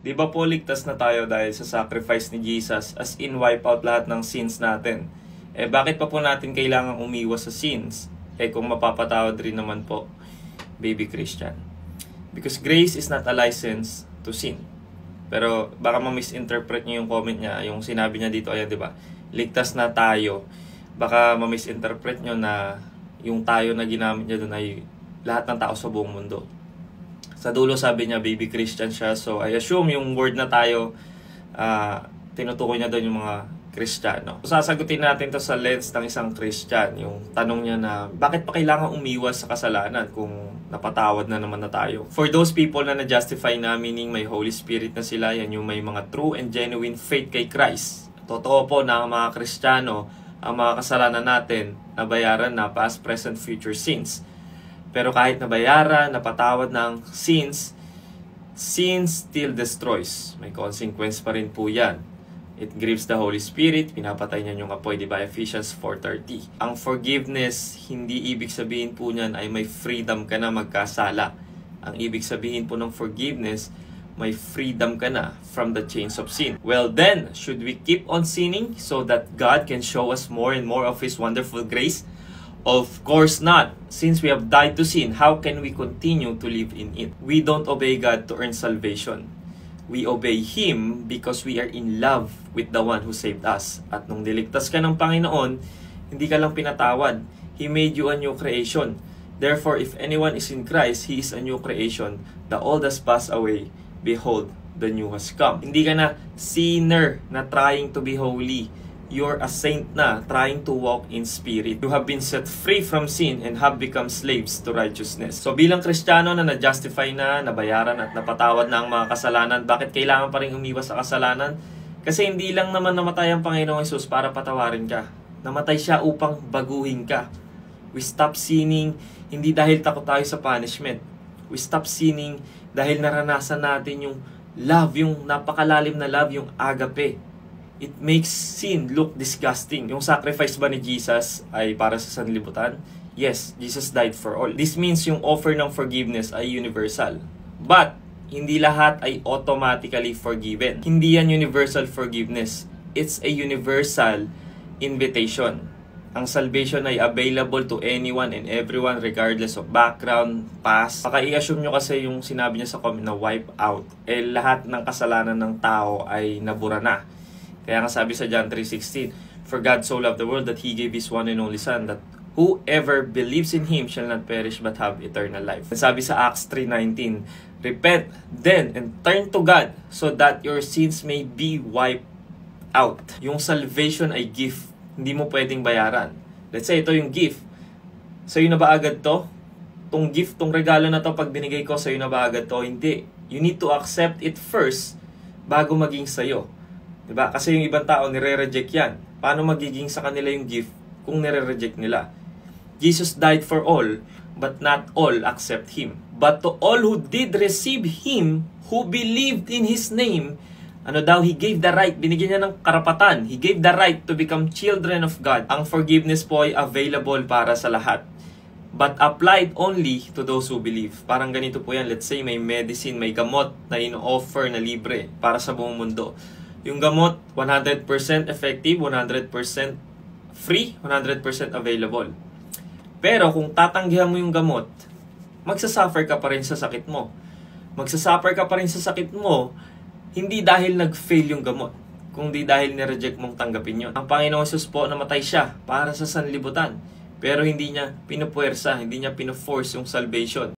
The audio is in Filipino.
Di ba po ligtas na tayo dahil sa sacrifice ni Jesus, as in wipe out lahat ng sins natin? Bakit pa po natin kailangang umiwas sa sins? Kung mapapatawad rin naman po, baby Christian. Because grace is not a license to sin. Pero baka ma-misinterpret niyo yung comment niya, yung sinabi niya dito, ayan, di ba? Ligtas na tayo. Baka ma-misinterpret niyo na yung tayo na ginamit niya doon ay lahat ng tao sa buong mundo. Sa dulo sabi niya, baby Christian siya. So, I assume yung word na tayo, tinutukoy niya doon yung mga Kristiyano. So, sasagutin natin to sa lens ng isang Christian. Yung tanong niya na, bakit pa kailangan umiwas sa kasalanan kung napatawad na naman na tayo? For those people na na-justify na, meaning may Holy Spirit na sila, yan yung may mga true and genuine faith kay Christ. Totoo po na ang mga Kristiyano, ang mga kasalanan natin, nabayaran na past, present, future sins. Pero kahit nabayaran, napatawad ng sins, sin still destroys. May consequence pa rin po yan. It grieves the Holy Spirit, pinapatay niya yung apoy, di ba? Ephesians 4:30. Ang forgiveness, hindi ibig sabihin po niyan ay may freedom ka na magkasala. Ang ibig sabihin po ng forgiveness, may freedom ka na from the chains of sin. Well then, should we keep on sinning so that God can show us more and more of His wonderful grace? Of course not. Since we have died to sin, how can we continue to live in it? We don't obey God to earn salvation. We obey Him because we are in love with the one who saved us. At nung niligtas ka ng Panginoon, hindi ka lang pinatawad. He made you a new creation. Therefore, if anyone is in Christ, he is a new creation. The old has passed away. Behold, the new has come. Hindi ka na sinner na trying to be holy. You're a saint na, trying to walk in spirit. You have been set free from sin and have become slaves to righteousness. So bilang Kristiyano na na-justify na, nabayaran at napatawad na ang mga kasalanan, bakit kailangan pa rin umiwas sa kasalanan? Kasi hindi lang naman namatay ang Panginoong Hesus para patawarin ka. Namatay siya upang baguhin ka. We stop sinning hindi dahil takot tayo sa punishment. We stop sinning dahil naranasan natin yung love, yung napakalalim na love, yung agape. It makes sin look disgusting. Yung sacrifice ba ni Jesus ay para sa sanlibutan? Yes, Jesus died for all. This means yung offer ng forgiveness ay universal. But, hindi lahat ay automatically forgiven. Hindi yan universal forgiveness. It's a universal invitation. Ang salvation ay available to anyone and everyone regardless of background, past. Baka i-assume nyo kasi yung sinabi niya sa comment na wipe out. Lahat ng kasalanan ng tao ay nabura na. Kaya nga sabi sa John 3:16, for God so loved the world that He gave His one and only Son, that whoever believes in Him shall not perish but have eternal life. And sabi sa Acts 3:19, repent then and turn to God so that your sins may be wiped out. Yung salvation ay gift, hindi mo pwedeng bayaran. Let's say ito yung gift. Sa'yo na ba agad to? Tong gift, tong regalo na to, pag binigay ko, sa'yo na ba agad to? Hindi. You need to accept it first bago maging sa'yo. Diba? Kasi yung ibang tao, nire-reject yan. Paano magiging sa kanila yung gift kung nire-reject nila? Jesus died for all, but not all accept Him. But to all who did receive Him, who believed in His name, ano daw, He gave the right, binigyan niya ng karapatan. He gave the right to become children of God. Ang forgiveness po ay available para sa lahat. But applied only to those who believe. Parang ganito po yan. Let's say may medicine, may gamot na ino-offer na libre para sa buong mundo. Yung gamot, 100% effective, 100% free, 100% available. Pero kung tatanggihan mo yung gamot, magsasuffer ka pa rin sa sakit mo. Magsasuffer ka pa rin sa sakit mo, hindi dahil nag-fail yung gamot, kundi dahil nireject mong tanggapin yun. Ang Panginoong Hesus po, namatay siya para sa sanlibutan. Pero hindi niya pinupuwersa, hindi niya pinuforce yung salvation.